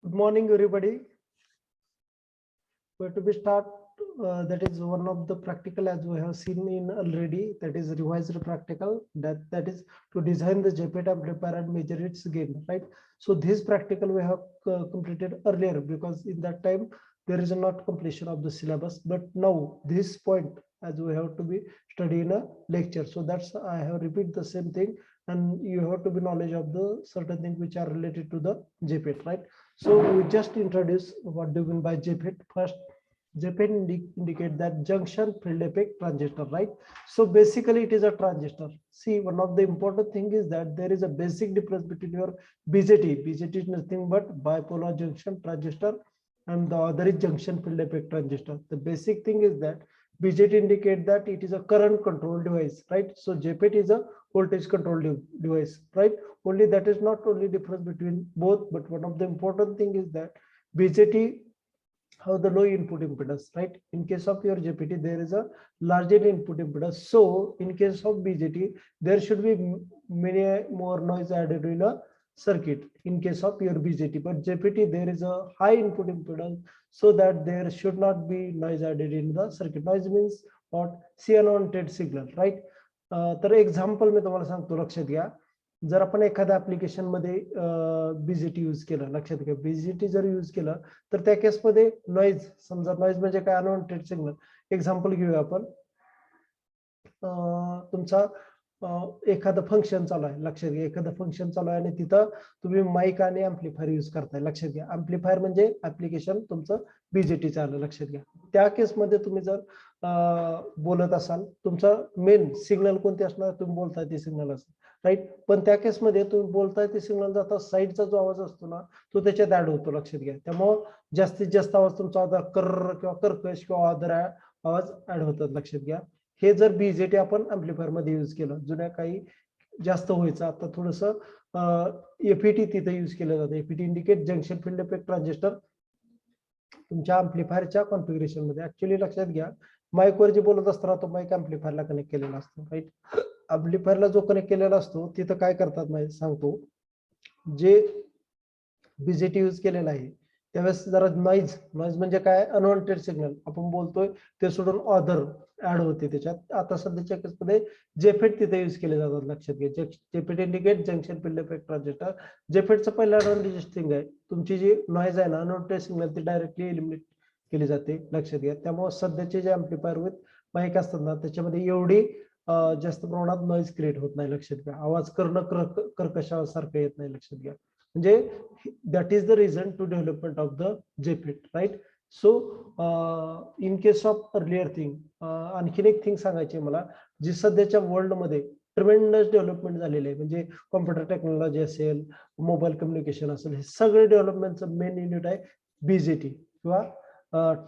Good morning, everybody. Where to be start? That is one of the practical as we have seen in already. That is revised practical. That is to design the JPET amplifier and measure its gain. Right. So this practical we have completed earlier because in that time there is not completion of the syllabus. But now this point as we have to be study in a lecture. So that's I have repeat the same thing, and you have to be knowledge of the certain things which are related to the JPET. Right. So we just introduce what do you mean by JPET first. JPET indicate that junction field effect transistor, right? So basically it is a transistor. See, one of the important thing is that there is a basic difference between your BJT. BJT is nothing but bipolar junction transistor, and the other is junction field effect transistor. The basic thing is that BJT indicate that it is a current control device, right? So JPET is a voltage control device, right? Only that is not only difference between both, but one of the important thing is that BJT have the low input impedance, right? In case of your JPT, there is a larger input impedance. So in case of BJT, there should be many more noise added in a circuit in case of your BJT. But JPT, there is a high input impedance, so that there should not be noise added in the circuit. Noise means what? unwanted signal, right? तर example मी तुम्हाला सांगतो, लक्षात घ्या. जर आपण एखाद्या application मध्ये BJT use केलं, लक्षात घ्या, बीजेटी जर यूज केलं तर त्या केसमध्ये नॉइज, समजा नॉइज म्हणजे काय, अनवॉन्टेड सिग्नल. एक्झाम्पल घेऊया आपण. तुमचा एखादं फंक्शन चालू आहे, लक्षात घ्या, एखादं फंक्शन चालू आहे आणि तिथं तुम्ही माईक आणि अँप्लिफायर यूज करताय. लक्षात घ्या, अँप्लिफायर म्हणजे ऍप्लिकेशन तुमचं बीजेटी चालू, लक्षात घ्या. त्या केसमध्ये तुम्ही जर बोलत असाल, तुमचं मेन सिग्नल कोणते असणार, तुम्ही बोलताय ते सिग्नल असेल, राईट. पण त्या केसमध्ये तुम्ही बोलताय ते सिग्नल जाता साईडचा जो आवाज असतो ना, तो त्याच्यात ऍड होतो, लक्षात घ्या. त्यामुळं जास्तीत जास्त आवाज तुमचा कर्र किंवा कर्कश किंवा अदर आवाज ऍड होतात, लक्षात घ्या. हे जर बीजेटी आपण अँप्लिफायर मध्ये यूज केलं, जुन्या काही जास्त व्हायचं, आता थोडस एफईटी तिथे यूज केलं जातं. FET indicate junction field effect transistor तुमच्या अँप्लिफायरच्या कॉन्फिगरेशन मध्ये. ऍक्च्युअली लक्षात घ्या, माईकवर जे बोलत असताना तो माईक अँप्लिफायरला कनेक्ट केलेला असतो, राईट. अँप्लिफायरला जो कनेक्ट केलेला असतो तिथं काय करतात माहिती सांगतो, जे बीजेटी यूज केलेला आहे त्यावेळेस जरा नॉइज म्हणजे काय, अनवॉन्टेड सिग्नल आपण बोलतोय ते सोडून ऑदर ऍड होते त्याच्यात. आता सध्याच्या केसमध्ये जेफेट तिथे यूज केले जातात, लक्षात घ्या. JFET indicate junction field effect transistor. जेफेटचं पहिला ऍडव्हान्टेज थिंग आहे, तुमची जी नॉइज आहे ना, अनवॉन्टेड सिग्नल ती डायरेक्टली एलिमिनेट केली जाते, लक्षात घ्या. त्यामुळे सध्याचे जे अँप्लिफायर विथ माईक असतात ना, त्याच्यामध्ये एवढी जास्त प्रमाणात नॉइज क्रिएट होत नाही, लक्षात घ्या. आवाज कर्कशासारखं येत नाही, लक्षात घ्या. म्हणजे that is the reason to development of the JFET, right. So in case of earlier thing, आणखीन एक थिंग सांगायची मला, जी सध्याच्या वर्ल्ड मध्ये ट्रेमेंडस डेव्हलपमेंट झालेलं आहे, म्हणजे कॉम्प्युटर टेक्नॉलॉजी असेल, मोबाईल कम्युनिकेशन असेल, हे सगळे डेव्हलपमेंटचं मेन युनिट आहे बीजेटी किंवा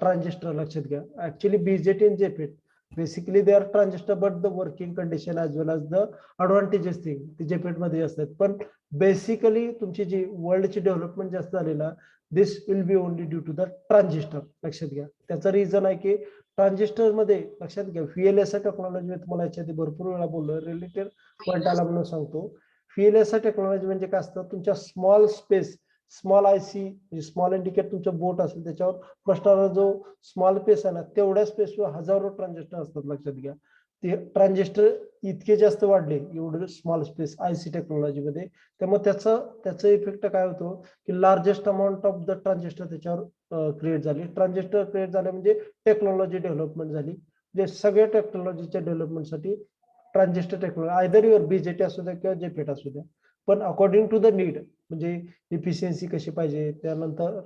ट्रान्झिस्टर, लक्षात घ्या. ऍक्च्युअली बीजेटी आणि JFET basically they are transistor, but the working condition as well as the advantages thing ते जेफेट मध्ये असतात. पण बेसिकली तुमची जी वर्ल्डची डेव्हलपमेंट जास्त झालेला, this will be only due to the transistor, लक्षात घ्या. त्याचं रिझन आहे की ट्रान्झिस्टर मध्ये, लक्षात घ्या, व्हीएलएसआय टेक्नॉलॉजी, मी तुम्हाला याच्या भरपूर वेळा बोललो, रिलेटेड पॉईंट आला म्हणून सांगतो. व्हीएलएसआय टेक्नॉलॉजी म्हणजे काय असतं, तुमच्या स्मॉल स्पेस, स्मॉल आयसी, स्मॉल इंडिकेट तुमचं बोट असेल त्याच्यावर बसणारा जो स्मॉल स्पेस आहे ना, तेवढ्या स्पेसवर हजारो ट्रान्झिस्टर असतात, लक्षात घ्या. ते ट्रान्झिस्टर इतके जास्त वाढले, एवढं स्मॉल स्पेस आयसी टेक्नॉलॉजीमध्ये, त्यामुळे त्याचा इफेक्ट काय होतो की largest amount of the transistor त्याच्यावर क्रिएट झाली. ट्रान्झिस्टर क्रिएट झाले म्हणजे टेक्नॉलॉजी डेव्हलपमेंट झाली. म्हणजे सगळ्या टेक्नॉलॉजीच्या डेव्हलपमेंटसाठी transistor technology, either your BJT असू द्या किंवा जेफेट असू द्या, पण अकॉर्डिंग टू द नीड, म्हणजे इफिशियन्सी कशी पाहिजे, त्यानंतर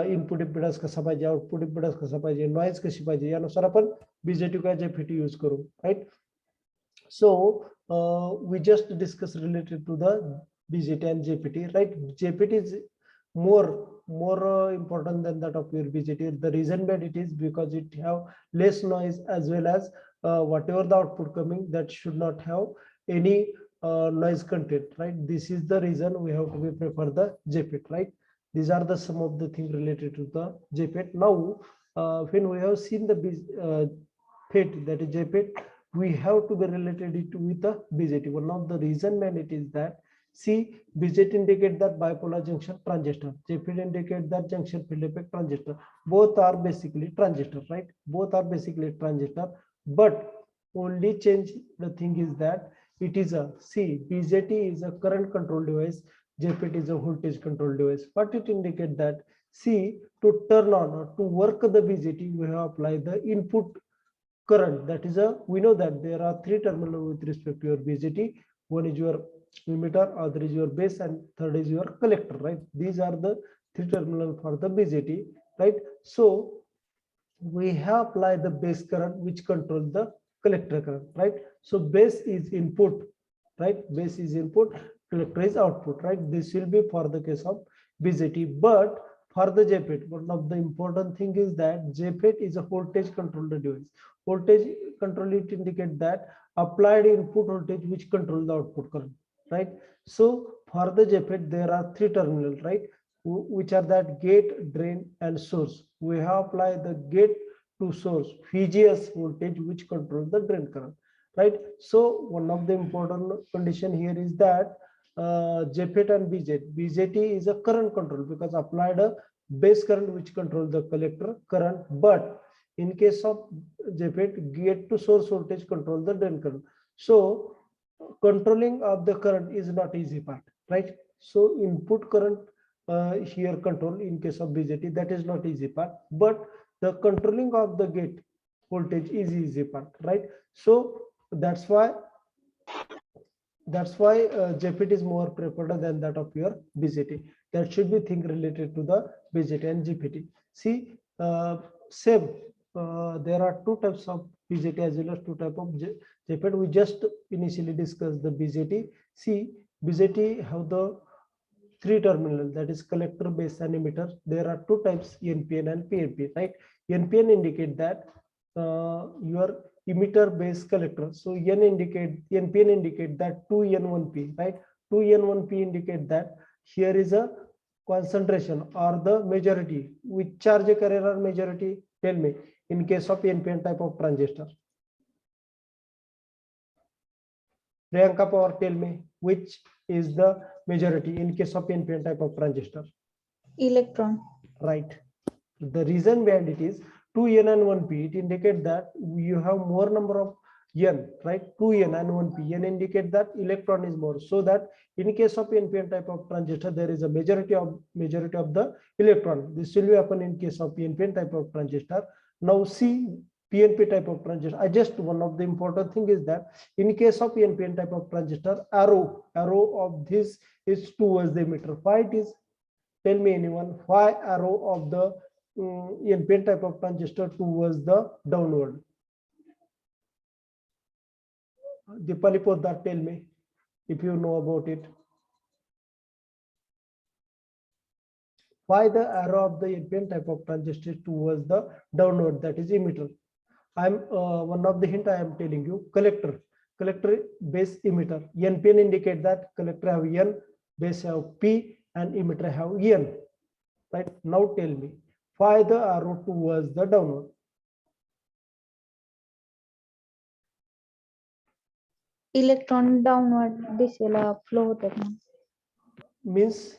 इनपुट इम्पिडन्स कसा पाहिजे, आउटपुट इम्पिडन्स कसा पाहिजे, नॉइज कशी पाहिजे, यानुसार आपण बीजेटी किंवा जेफेटी यूज करू, right. So we just discussed related to the BJT and JPT, right? JPT is more important than that of your BJT. The reason that it is because it have less noise, as well as whatever the output coming, that should not have any noise content, right? This is the reason we have to be prefer the JPT, right? These are the some of the things related to the JPT. Now when we have seen the FET, that is JPT, we have to be related it with the BJT. One of the reason, man, it is that C, BJT indicate that bipolar junction transistor. JFET indicate that junction field effect transistor. Both are basically transistor, right? Both are basically transistor, but only change the thing is that it is a C. BJT is a current control device. JFET is a voltage control device. What it indicate that C, to turn on or to work the BJT, we have applied the input current. That is a, we know that there are three terminals with respect to your BJT. One is your emitter, other is your base, and third is your collector, right? These are the three terminals for the BJT, right? So we have applied the base current which controls the collector current, right? So base is input, right? Base is input, collector is output, right? This will be for the case of BJT, but for the JFET, one of the important thing is that JFET is a voltage controlled device. Voltage control, it indicates that applied input voltage which control the output current, right? So for the JFET, there are three terminals, right? Which are that gate, drain, and source. We have applied the gate to source VGS voltage which controls the drain current, right? So one of the important condition here is that JFET and BJT. BJT is a current control because applied a base current which controls the collector current, but in case of JFET, gate to source voltage control the drain current. So controlling of the current is not easy part, right? So input current here control in case of BJT, that is not easy part, but the controlling of the gate voltage is easy part, right? So that's why JFET is more preferred than that of your BJT. That should be thing related to the BJT and JFET. See, same. There are two types of BJT as well as two types of JFET. We just initially discussed the BJT. See, BJT have the three terminals, that is collector, base, and emitter. There are two types, NPN and PNP, right? NPN indicate that your emitter, base, collector. So NPN indicate that 2N1P, right? 2N1P indicate that here is a concentration or the majority. Which charge carrier or majority? Tell me in case of NPN type of transistor. Priyanka Power, tell me which is the majority in case of NPN type of transistor? Electron. Right. The reason behind it is 2N and 1P. It indicates that you have more number of N, right? 2N and 1P. N indicate that electron is more. So that in case of NPN type of transistor, there is a majority of the electron. This will happen in case of NPN type of transistor. Now see PNP type of transistor. I just, one of the important thing is that in case of NPN type of transistor, arrow of this is towards the emitter. Why it is? Tell me anyone, why arrow of the NPN type of transistor towards the downward? Dipali Poddar, tell me if you know about it. Why the arrow of the NPN type of transistor towards the downward, that is emitter? I'm one of the hint I am telling you. Collector, base, emitter. NPN indicate that collector have N, base have P, and emitter have N. Right? Now tell me, why the arrow towards the downward? Electron downward दिशेला flow होतात ना. Means,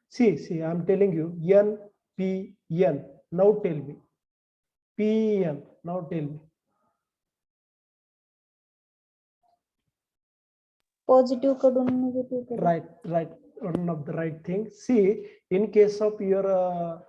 see, I'm telling you, N, P, N. Now tell me, P, N. Now tell me. Positive कडून negative कडे. Right. One of the right thing. See, in case of your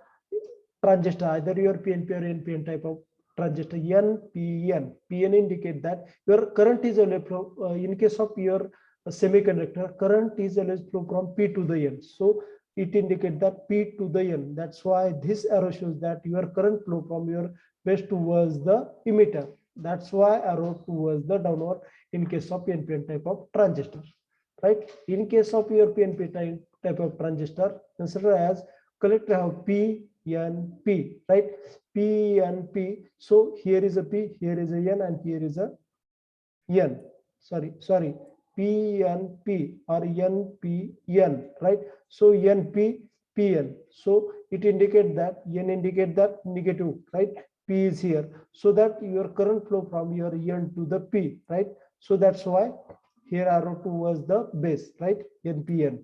transistor, either your PNP or NPN type of transistor, NPN. PN indicate that your current is always flow. In case of your semiconductor, current is always flow from P to the N. So it indicates that P to the N. That's why this arrow shows that your current flow from your base towards the emitter. That's why arrow towards the downward in case of NPN type of transistor, right? In case of your PNP type of transistor, consider as collector have P, N, P, right? P, N, P. So here is a P, here is a N, and here is a N. Sorry, P, N, P or N, P, N, right? So N, P, P, N. So it indicates that N indicate that negative, right? P is here, so that your current flow from your N to the P, right? So that's why here arrow towards the base, right? NPN,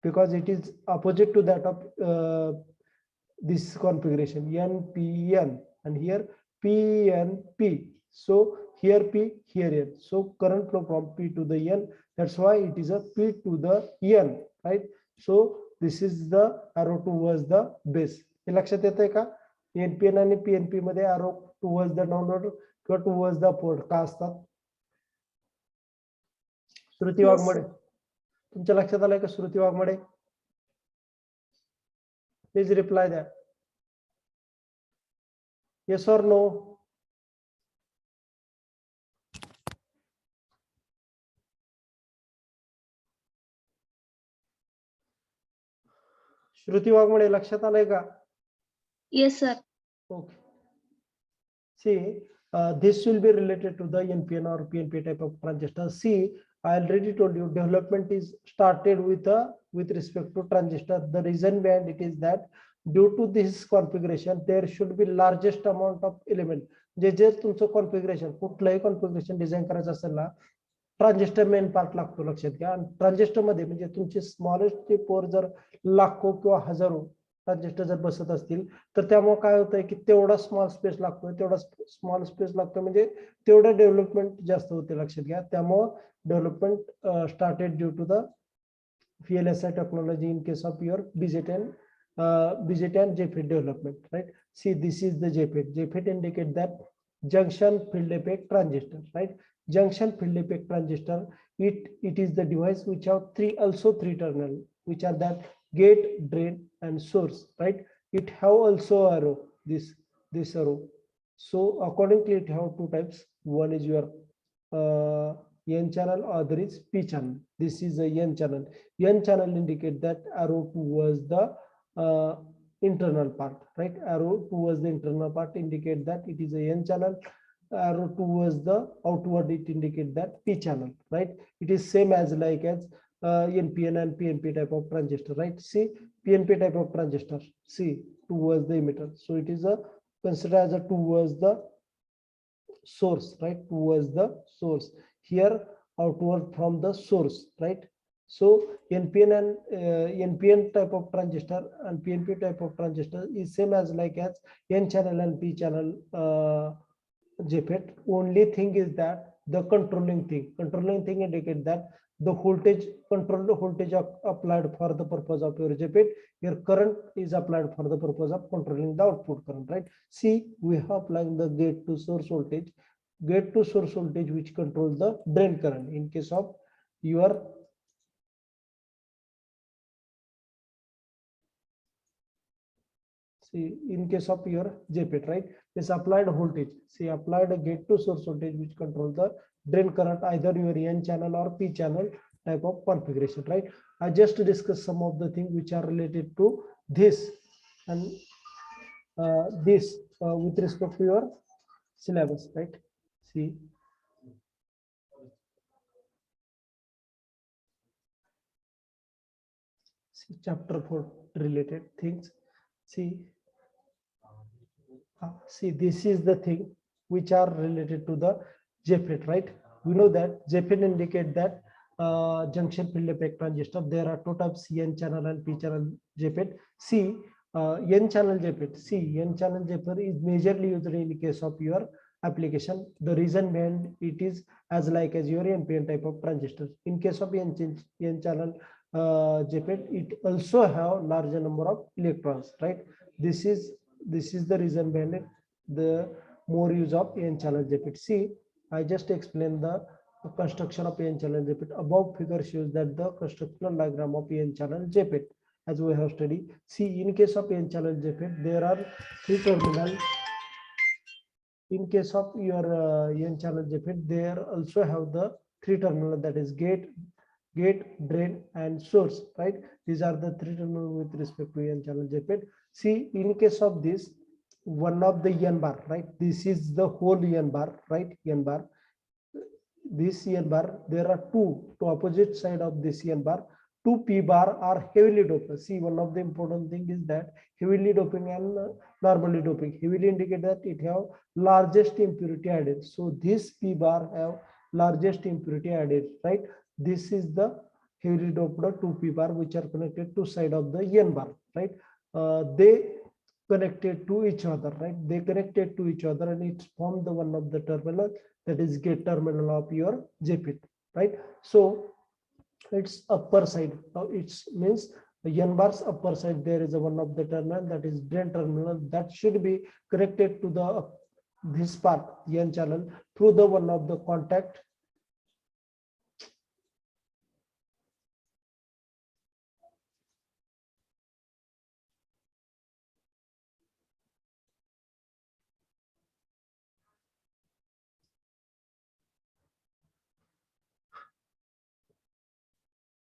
because it is opposite to that of this configuration, NPN, and here PNP. So here P, here N. So current flow from P to the N. That's why it is a P to the N, right? So this is the arrow towards the base. हे लक्षात येतंय का? NPN आणि PNP मध्ये arrow towards the downward किंवा towards the upward का असतात? श्रुती वाघमोडे, तुमच्या लक्षात आलंय का? श्रुती वाघमोडे, प्लीज रिप्लाय द्या. Yes or no? श्रुती वाघमोडे, लक्षात आलंय का? Yes, sir. Okay. See, this will be related to the NPN or PNP type of transistor. See, I already told you development is started with respect to transistor. The reason behind it is that due to this configuration, there should be largest amount of element. जे तुमचं configuration, कुठलंही configuration design करायचं असेल ना, transistor main part लागतो, लक्षात घ्या. आणि transistor मध्ये म्हणजे तुमची स्मॉलेस्ट पोर जर लाखो किंवा हजारो ट्रान्झिस्टर जर बसत असतील तर त्यामुळे काय होतंय की तेवढा स्मॉल स्पेस लागतोय, तेवढा स्मॉल स्पेस लागतो म्हणजे तेवढं डेव्हलपमेंट जास्त होते, लक्षात घ्या. त्यामुळे development started due to the VLSI technology in case of your BJT and JFET development, right? See, this is the JFET. JFET indicate that junction field effect transistor, right? Junction field effect transistor, it is the device which have three terminal, which are that gate, drain, and source, right? It have also arrow, this arrow. So accordingly, it have two types. One is your N channel, other is P channel. This is a N channel. N channel indicate that arrow towards the internal part, right? Arrow towards the internal part indicate that it is a N channel. Arrow towards the outward, it indicate that P channel, right? It is same as like as NPN and PNP type of transistor, right? See, PNP type of transistor, see, towards the emitter. So it is a considered as a towards the source, right? Towards the source. Here outward from the source, right? So NPN and NPN type of transistor and PNP type of transistor is same as like as N channel and P channel JFET. Only thing is that the controlling thing indicate that the voltage, control the voltage applied for the purpose of your JFET. Your current is applied for the purpose of controlling the output current, right? See, we have applied the gate to source voltage which controls the drain current in case of your in case of your JFET, right? This applied voltage, see, applied a gate to source voltage which controls the drain current, either your N channel or P channel type of configuration, right? I just discussed some of the things which are related to this and this with respect to your syllabus, right? See, chapter 4 related things. See, this is the thing which are related to the JFET, right? We know that JFET indicate that junction field effect transistor. There are two types, N channel and P channel JFET. See, N channel JFET. See, N channel JFET is majorly used in case of your application. The reason behind it is as like as your NPN type of transistor. In case of N channel JFET, it also have larger number of electrons, right? This is the reason behind it, the more use of N channel JFET. See, I just explained the construction of N channel JFET. Above figure shows that the constructional diagram of N channel JFET as we have studied. See, in case of N channel JFET, there are three terminals. In case of your N channel JFET, there also have the three terminals, that is gate, drain, and source, right? These are the three terminals with respect to N channel JFET. See, in case of this, one of the N bar, right? This is the whole N bar, right? N bar. This N bar, there are two opposite side of this N bar. Two P bar are heavily doped. See, one of the important thing is that heavily doping and normally doping. Heavily indicate that it have largest impurity added. So this P bar have largest impurity added, right? This is the heavily doped 2p bar which are connected to side of the n bar, right? They connected to each other, right? They connected to each other and it formed the one of the terminal, that is gate terminal of your JFET, right? So its upper side, it means the n bar's upper side, there is a one of the terminal, that is drain terminal, that should be connected to the this part n channel through the one of the contact.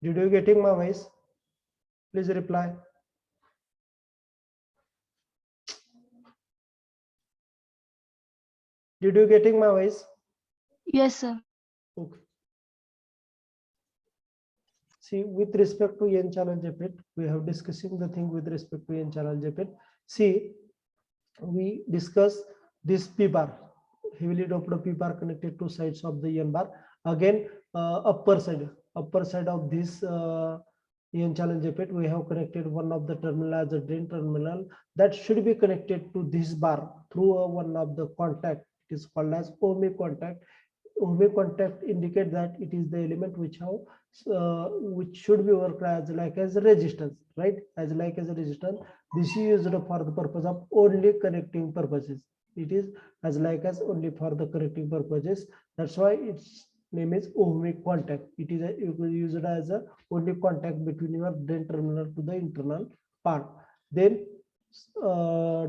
Did you getting my voice? Please reply. Did you getting my voice? Yes, sir. Okay. See, with respect to n channel JFET, we have discussing the thing with respect to n channel JFET. See, we discuss this p bar, heavily doped p bar connected to sides of the n bar. Again, upper side of this n channel JFET, we have connected one of the terminal as a drain terminal that should be connected to this bar through one of the contact. It is called as ohmic contact. Ohmic contact indicate that it is the element which should be worked as like as a resistance, right? As like as a resistance. This is used for the purpose of only connecting purposes. It is as like as only for the connecting purposes. That's why its name is ohmic contact. It is used as a only contact between your drain terminal to the internal part. Then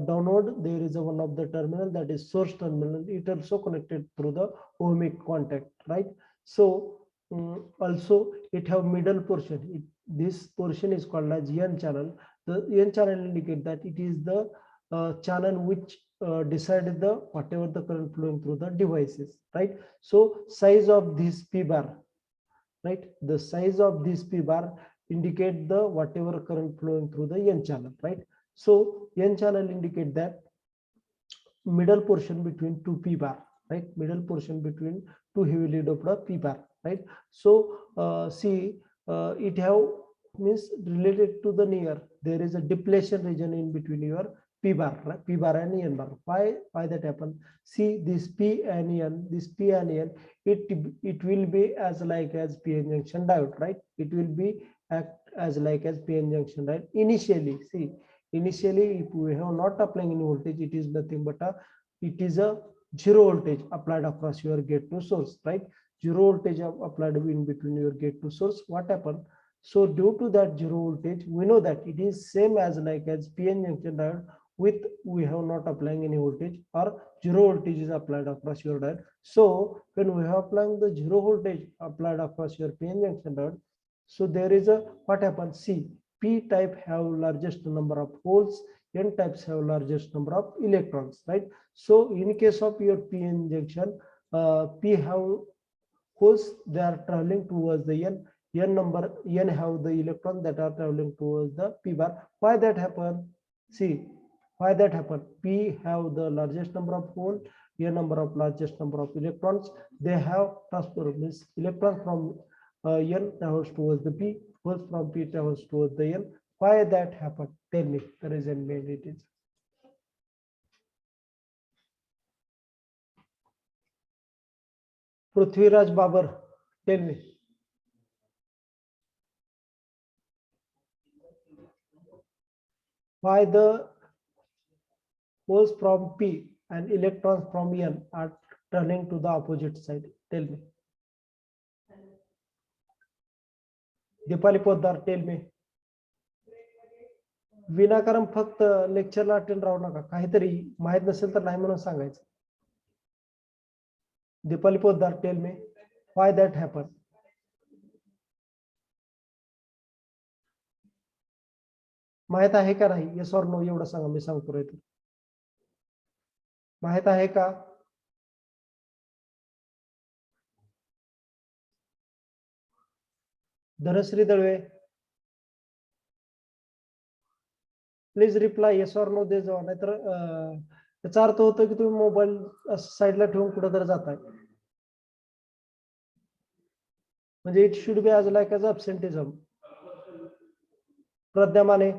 downward there is a one of the terminal, that is source terminal. It also connected through the ohmic contact, right? So also it have middle portion. This portion is called as n channel. The n channel indicate that it is the channel which decided the whatever the current flowing through the devices, right? So size of this p bar, right? The size of this p bar indicate the whatever current flowing through the n channel, right? So n channel indicate that middle portion between two p bar, right? Middle portion between two heavily doped p bar, right? So see, it have means related to the near, there is a depletion region in between your p bar, right? P bar and n bar. Why that happen? See, this p and n, this p and n, it will be as like as p-n junction diode, right? It will be act as like as p-n junction, right? Initially, see, initially if we have not applying any voltage, it is nothing but it is a zero voltage applied across your gate to source, right? Zero voltage applied in between your gate to source. What happened? So due to that zero voltage, we know that it is same as like as p-n junction diode with we have not applying any voltage, or zero voltage is applied across your diode. So when we have applying the zero voltage applied across your p-n junction diode, so there is a what happens? See, p type have largest number of holes, n types have largest number of electrons, right? So in case of your p-n junction, p have holes, they are traveling towards the n have the electrons that are traveling towards the p bar. Why that happen? See, why that happen? P have the largest number of holes, n number of largest number of electrons. They have transfer means electrons from n travels towards the p, holes from p travels towards the n. Why that happened? Tell me the reason behind it is. Prithviraj Babar, tell me. Why the holes from p and electrons from n are turning to the opposite side? Tell me. Dipali Poddar, tell me. विनाकारण फक्त लेक्चरला attend राहू नका, काहीतरी माहित नसेल तर नाही म्हणून सांगायचं. Deepali Poddar, tell me why that happen. माहित आहे का नाही? येस ऑर नो एवढं सांगा, मी सांगतो रे. माहित आहे का? Dhanashree Dalvi, please reply yes or no दे जावा, नाहीतर त्याचा अर्थ होतो की तुम्ही मोबाईल साईडला ठेवून कुठे तर जाताय. म्हणजे it should be as like as absenteeism. प्रज्ञा माने.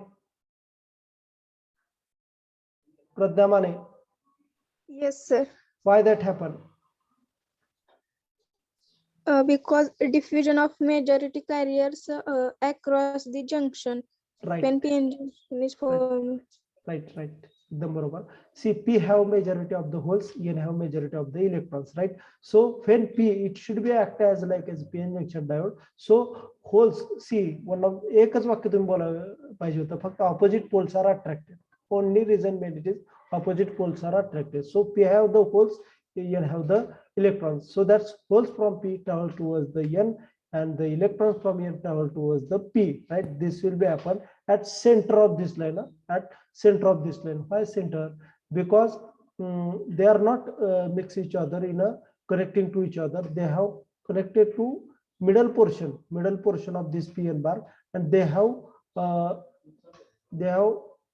Yes, sir. Why that happened? Because diffusion of majority carriers across the junction Right. when PN junction is formed. Right. एकदम बरोबर. See, P have majority of the holes, N have majority of the electrons, right? So when P, it should be act as like as PN junction diode. So holes, see, one of एकच वाक्य तुम्ही बोलायला पाहिजे होतं, फक्त opposite poles are attracted. Only reason made it is opposite poles are attracted. So P have the holes, N have the electrons. So that's holes from P travel towards the N and the electrons from N travel towards the P, right? This will be happen at center of this line, at center of this line. Why center? Because they are not mix each other in a connecting to each other. They have connected to middle portion of this PN bar, and they have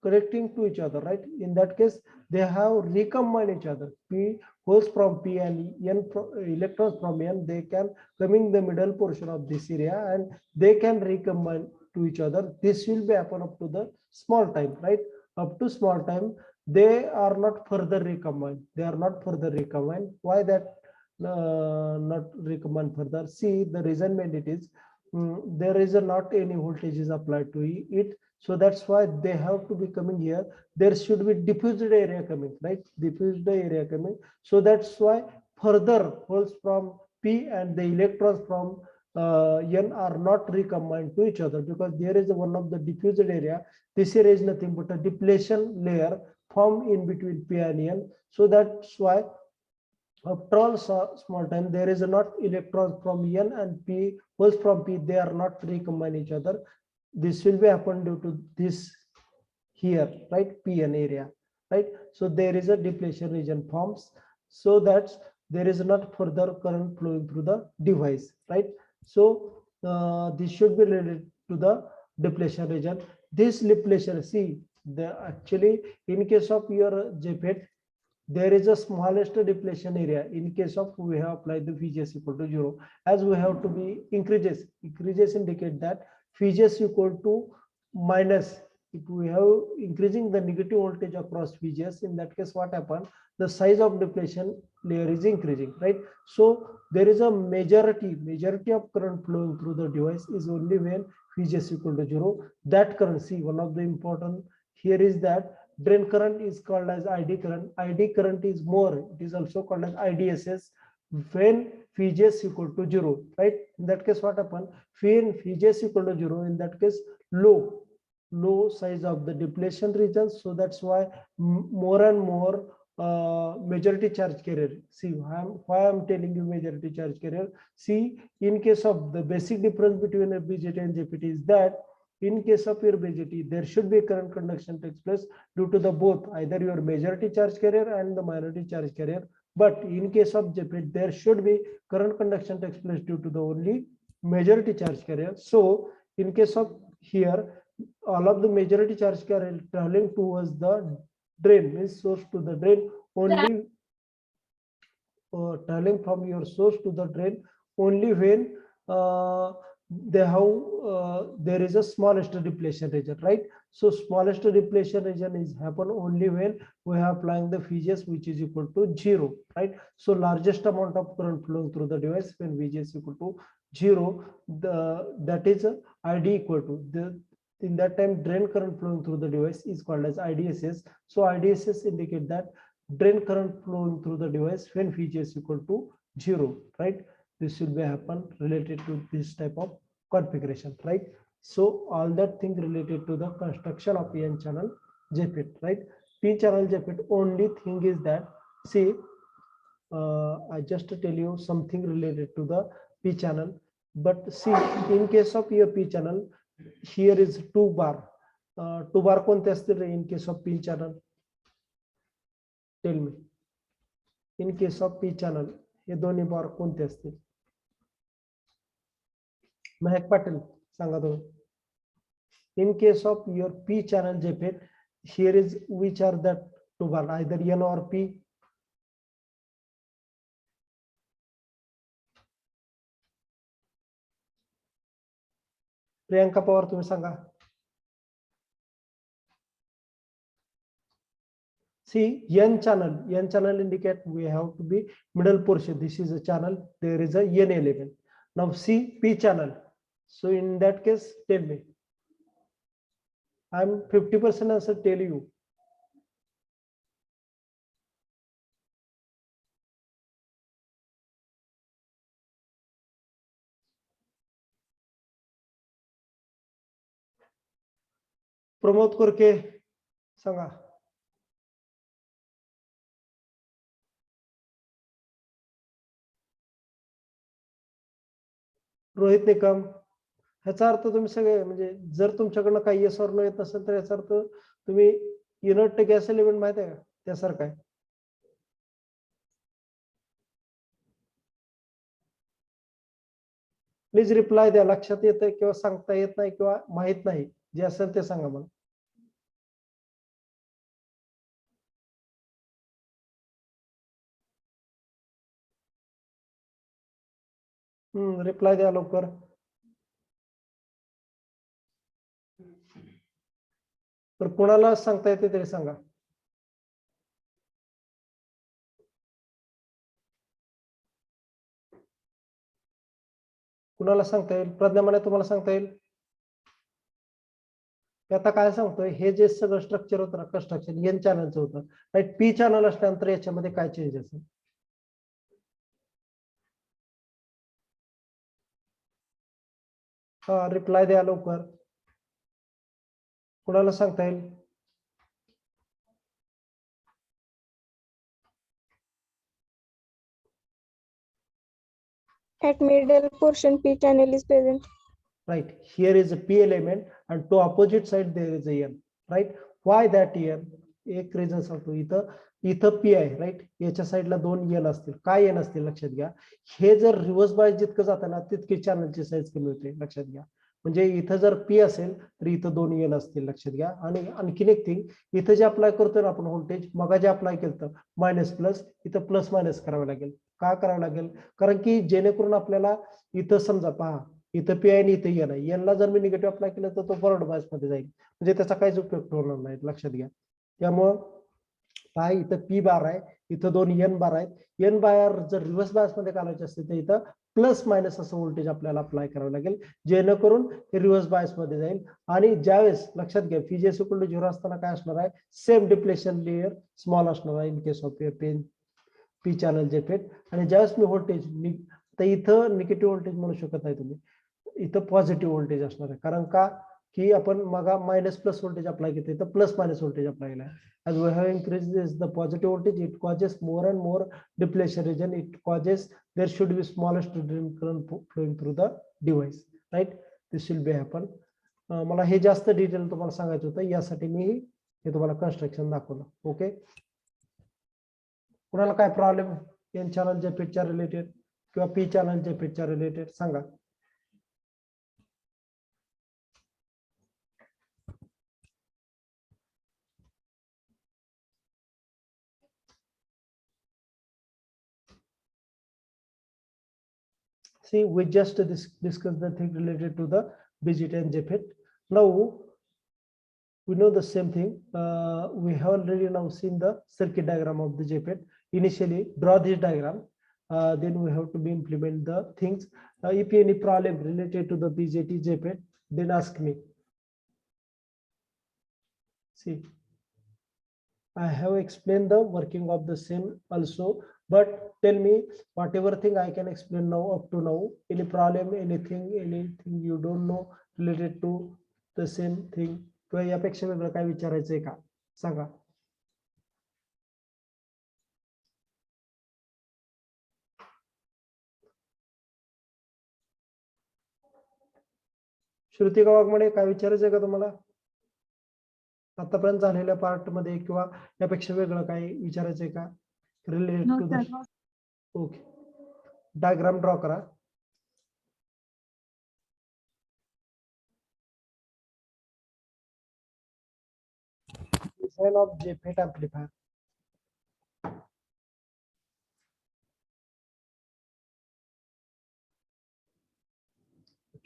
connecting to each other, right? In that case, they have recombined each other. P holes from P and N electrons from N, they can coming the middle portion of this area and they can recombine to each other. This will be happen up to the small time, right? Up to small time, they are not further recombined. Why that not recombined further? See, the reason made it is there is not any voltage is applied to it. So that's why they have to be coming here. There should be diffused area coming, right? Diffused area coming. So that's why further holes from P and the electrons from N are not recombined to each other, because there is one of the diffused area. This area is nothing but a depletion layer formed in between P and N. So that's why after all small time, there is not electrons from N and P, holes from P, they are not recombine each other. This will be happen due to this here, right? PN area, right? So there is a depletion region forms, so that there is not further current flowing through the device, right? So this should be related to the depletion region. This depletion, see, the actually in case of your JFET, there is a smallest depletion area. In case of we have applied the VGS equal to 0, as we have to be increases indicate that VGS equal to minus. If we have increasing the negative voltage across VGS, in that case what happened, the size of depletion layer is increasing, right? So there is a majority of current flowing through the device is only when VGS equal to 0. That current, see, one of the important here is that drain current is called as ID current. ID current is more, it is also called as IDSS when VGS equal to 0, right? In that case what happened, when VGS equal to 0, in that case low size of the depletion region. So that's why more and more majority charge carrier. See, why I'm telling you majority charge carrier. See, in case of the basic difference between a BJT and JPT is that in case of your BJT, there should be current conduction takes place due to the both, either your majority charge carrier and the minority charge carrier. But in case of JPT, there should be current conduction takes place due to the only majority charge carrier. So in case of here, all of the majority charge carrier traveling towards the drain, means source to the drain only, traveling from your source to the drain only when they have there is a smallest depletion region, right? So smallest depletion region is happen only when we are applying the VGS which is equal to 0, right? So largest amount of current flowing through the device when VGS equal to 0, that is ID equal to the, in that time drain current flowing through the device is called as IDSS. So IDSS indicate that drain current flowing through the device when VGS equal to 0, right? This will be happen related to this type of configuration, right? So all that thing related to the construction of PN channel JFET, right? P channel JFET, only thing is that, see, I just tell you something related to the P channel, but see, in case of your P channel, here is 2 bar. 2 bar कोणते असतील in case of P channel? Tell me. In case of P channel, हे दोन्ही बार कोणते असतील? महक पाटील सांगा तुम्ही. In case of your P channel JFET, here is which are that 2 bar, either N or P? Priyanka Pawar तुम्ही सांगा. See, N channel indicate we have to be middle portion. This is a channel. There is a N element. Now see P channel. So in that case, tell me. I'm 50% answer tell you. Pramod कोरके सांगा. रोहित निकम. ह्याचा अर्थ तुम्ही सगळे म्हणजे जर तुमच्याकडनं काही yes or no येत नसेल तर याचा अर्थ तुम्ही युनिट गॅस एलिमेंट माहित आहे का त्यासारखं आहे. प्लीज रिप्लाय द्या. लक्षात येतंय किंवा सांगता येत नाही किंवा माहित नाही जे असेल ते सांगा मला. रिप्लाय द्या लवकर. तर कोणाला सांगता येते तरी सांगा. कुणाला सांगता येईल? प्रज्ञा म्हणे तुम्हाला सांगता येईल. आता काय सांगतोय हे जे सगळं स्ट्रक्चर होतं ना कन्स्ट्रक्शन एन चॅनलचं होतं राईट. पी चॅनल असल्यानंतर याच्यामध्ये काय चेंज असेल? हा रिप्लाय द्या लवकर. कुणाला सांगता येईल? At middle portion, P channel is present. Right. Here is a P element and to opposite side there is a N. Right. Why that N? एक रिझन सांगतो. इथं P आहे राईट. याच्या साईडला दोन N असतील. काय N असतील लक्षात घ्या. हे जर रिव्हर्स बाय जितकं जातं ना तितकी चॅनलची साईज कमी होते लक्षात घ्या. म्हणजे इथं जर P असेल तर इथं दोन N असतील लक्षात घ्या. आणि आणखीन एक थिंग इथं जे अप्लाय करतोय ना आपण व्होल्टेज मग जे अप्लाय केलं मायनस प्लस इथं प्लस मायनस करावं लागेल. का करावं लागेल? कारण की जेणेकरून आपल्याला इथं समजा पहा इथं पी आणि इथं एन आहे. एनला जर मी निगेटिव्ह अप्लाय केलं तर तो फॉरवर्ड बायस मध्ये जाईल म्हणजे त्याचा काहीच उपयोग होणार नाही लक्षात घ्या. त्यामुळं पहा इथं पी बार आहे इथं दोन एन बार आहेत. एन बार जर रिव्हर्स बायस मध्ये घालायचे असते तर इथं प्लस मायनस असं व्होल्टेज आपल्याला अप्लाय करावं लागेल जेणेकरून हे रिव्हर्स बायस मध्ये जाईल. आणि ज्यावेळेस लक्षात घ्या पीजेस इक्वल टू 0 असताना काय असणार आहे? सेम डिप्लेशन लेअर स्मॉल असणार आहे इन केस ऑफ पेन पी चॅनल जे फेट. आणि ज्यावेळेस मी व्होल्टेज तर इथं निगेटिव्ह व्होल्टेज म्हणू शकत नाही तुम्ही. इथं पॉझिटिव्ह व्होल्टेज असणार आहे. कारण का की आपण मग मायनस प्लस व्होल्टेज अप्लाय केले तर प्लस मायनस व्होल्टेज अप्लाय केला. As we have increased the positive voltage, it causes more and more depletion region. It causes there should be smallest drain current flowing through the device. Right? This will be happen. मला हे जास्त detail तुम्हाला सांगायचं होतं यासाठी मी हे तुम्हाला construction दाखवलं. Okay. कुणाला काय प्रॉब्लेम एन चॅनल जेफेटच्या रिलेटेड किंवा पी चॅनल जेफेटच्या रिलेटेड सांगा. See, we just discussed the thing related to the BJT and JFET. Now we know the same thing. We have already now seen the circuit diagram of the JFET. Initially, draw this diagram. Then we have to be implement the things. If any problem related to the BJT JFET, then ask me. See, I have explained the working of the same also. But tell me whatever thing I can explain now up to now. Any problem, anything you don't know related to the same thing. किंवा यापेक्षा वेगळं काय विचारायचंय का सांगा. श्रुतिका वाघमोडे काय विचारायचंय का तुम्हाला आतापर्यंत झालेल्या पार्ट मध्ये किंवा यापेक्षा वेगळं काय विचारायचंय का related to the. Okay. Diagram draw करा. Design of JFET amplifier.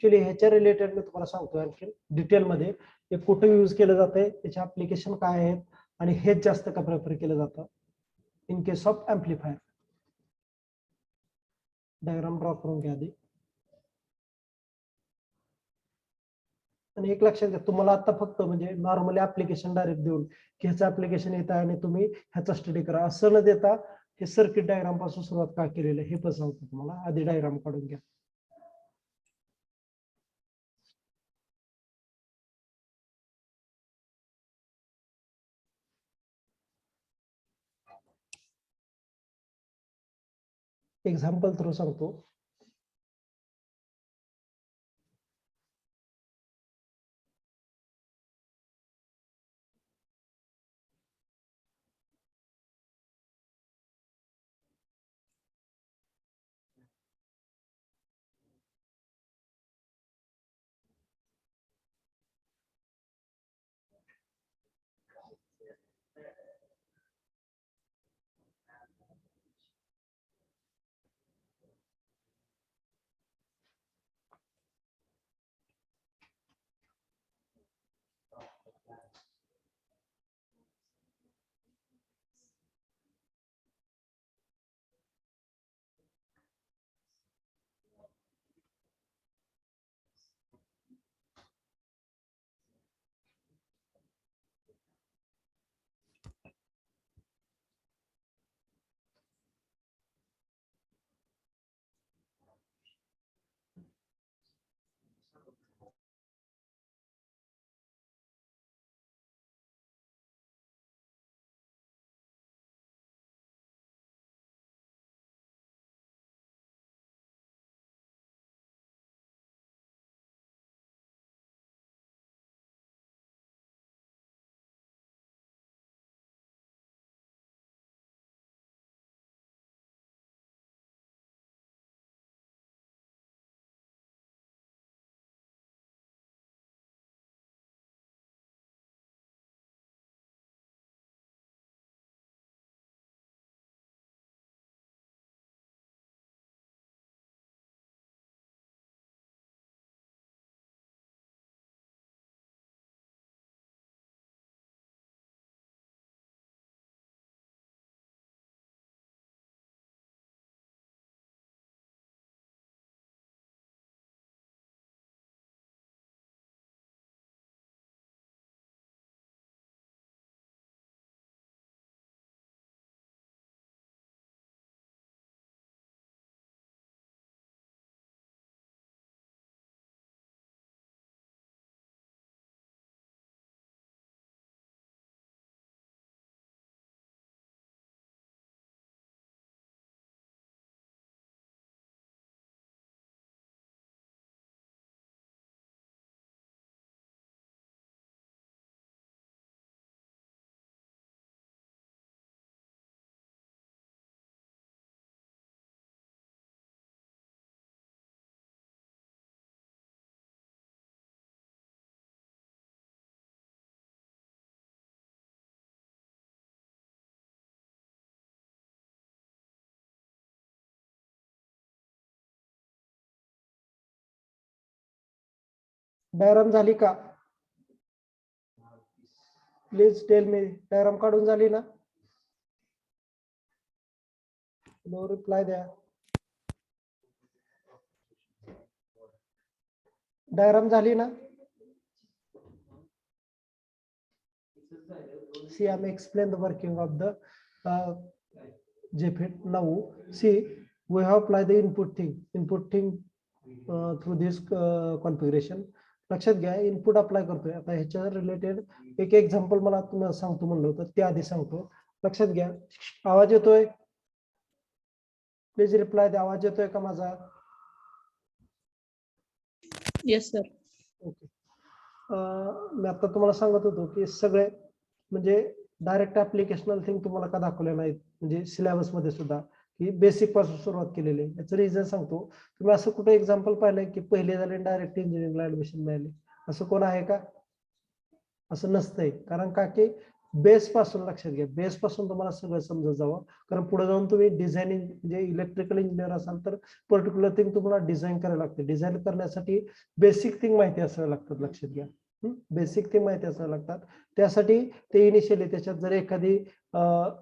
Actually ह्याच्या रिलेटेड मी तुम्हाला सांगतो आणखी डिटेलमध्ये ते कुठे यूज केलं जातंय, त्याचे ऍप्लिकेशन काय आहेत आणि हेच जास्त का प्रेफर केलं जातं इन case of amplifier. Diagram draw करून घ्या आधी. आणि एक लक्षात घ्या, तुम्हाला आता फक्त म्हणजे नॉर्मली ऍप्लिकेशन डायरेक्ट देऊन की ह्याचं ऍप्लिकेशन येत आहे आणि तुम्ही ह्याचा स्टडी करा असं न देता हे सर्किट डायग्राम पासून सुरुवात का केलेलं आहे हे पण सांगतो तुम्हाला. आधी डायग्राम काढून घ्या. एक्झाम्पल थ्रू सांगतो. डायग्राम झाली का? Please tell me. डायग्राम काढून झाली ना? नो रिप्लाय द्या. डायग्राम झाली ना? See, I'm explain the working of the JFET. Now, see, we have applied the input thing through this configuration. लक्षात घ्या, इनपुट अप्लाय करतोय. आता ह्याच्या रिलेटेड एक एक्झाम्पल मला तुम्हाला सांगतो म्हणलं होतं, ते आधी सांगतो. लक्षात घ्या, आवाज येतोय? प्लीज रिप्लाय द्या. आवाज येतोय का माझा? Yes sir. ओके. मी आता तुम्हाला सांगत होतो की सगळे म्हणजे डायरेक्ट ऍप्लिकेशनल थिंग तुम्हाला का दाखवले नाहीत, म्हणजे सिलेबस मध्ये सुद्धा की बेसिक पासून सुरुवात केलेली आहे. याचं रिझन सांगतो. तुम्ही असं कुठे एक्झाम्पल पाहिलंय की पहिले झाले डायरेक्ट इंजिनिअरिंगला ऍडमिशन मिळाले, असं कोण आहे का? असं नसतंय. कारण का की बेस पासून लक्षात घ्या, बेस पासून तुम्हाला सगळं समजत जावं, कारण पुढे जाऊन तुम्ही डिझायनिंग म्हणजे इलेक्ट्रिकल इंजिनियर असाल तर पर्टिक्युलर थिंग तुम्हाला डिझाईन करायला लागते. डिझाईन करण्यासाठी बेसिक थिंग माहिती असायला लागतात, लक्षात घ्या. बेसिक थिंग माहिती असायला लागतात. त्यासाठी ते इनिशियली त्याच्यात जर एखादी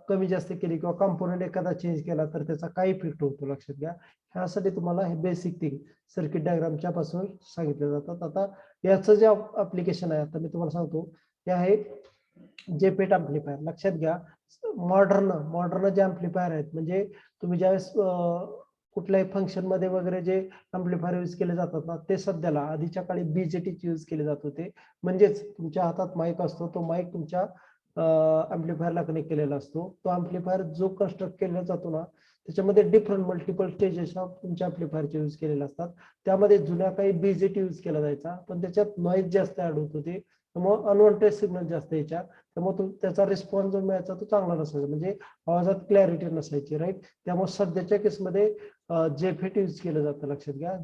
कमी जास्त केली किंवा कॉम्पोनंट एखादा चेंज केला तर त्याचा काय इफेक्ट होतो, लक्षात घ्या. ह्यासाठी तुम्हाला हे बेसिक थिंग सर्किट डायग्रामच्या पासून सांगितले जातात. आता याचं जे ऍप्लिकेशन आहे, आता मी तुम्हाला सांगतो, ते आहे जेपेट अँप्लिफायर. लक्षात घ्या, मॉडर्न जे अँप्लिफायर आहेत, म्हणजे तुम्ही ज्यावेळेस कुठल्याही फंक्शन मध्ये वगैरे जे अँप्लिफायर यूज केले जातात ना, ते सध्याला आधीच्या काळी बीजेटीचे यूज केले जात होते. म्हणजेच तुमच्या हातात माईक असतो, तो माईक तुमच्या अँप्लिफायरला कनेक्ट केलेला असतो. तो अँप्लिफायर जो कन्स्ट्रक्ट केला जातो ना, त्याच्यामध्ये डिफरंट मल्टिपल स्टेजेस ऑफ तुमच्या अँप्लिफायरचे यूज केलेले असतात. त्यामध्ये जुन्या काही बीजेटी यूज केला जायचा, पण त्याच्यात नॉईज जास्त ऍड होत होते, त्यामुळे अनवॉन्टेड सिग्नल जास्त यायच्या, त्यामुळे त्याचा रिस्पॉन्स जो मिळायचा तो चांगला नसायचा, म्हणजे आवाजात क्लॅरिटी नसायची, राईट. त्यामुळे सध्याच्या केसमध्ये जेफेट यूज केलं जातं, लक्षात घ्या.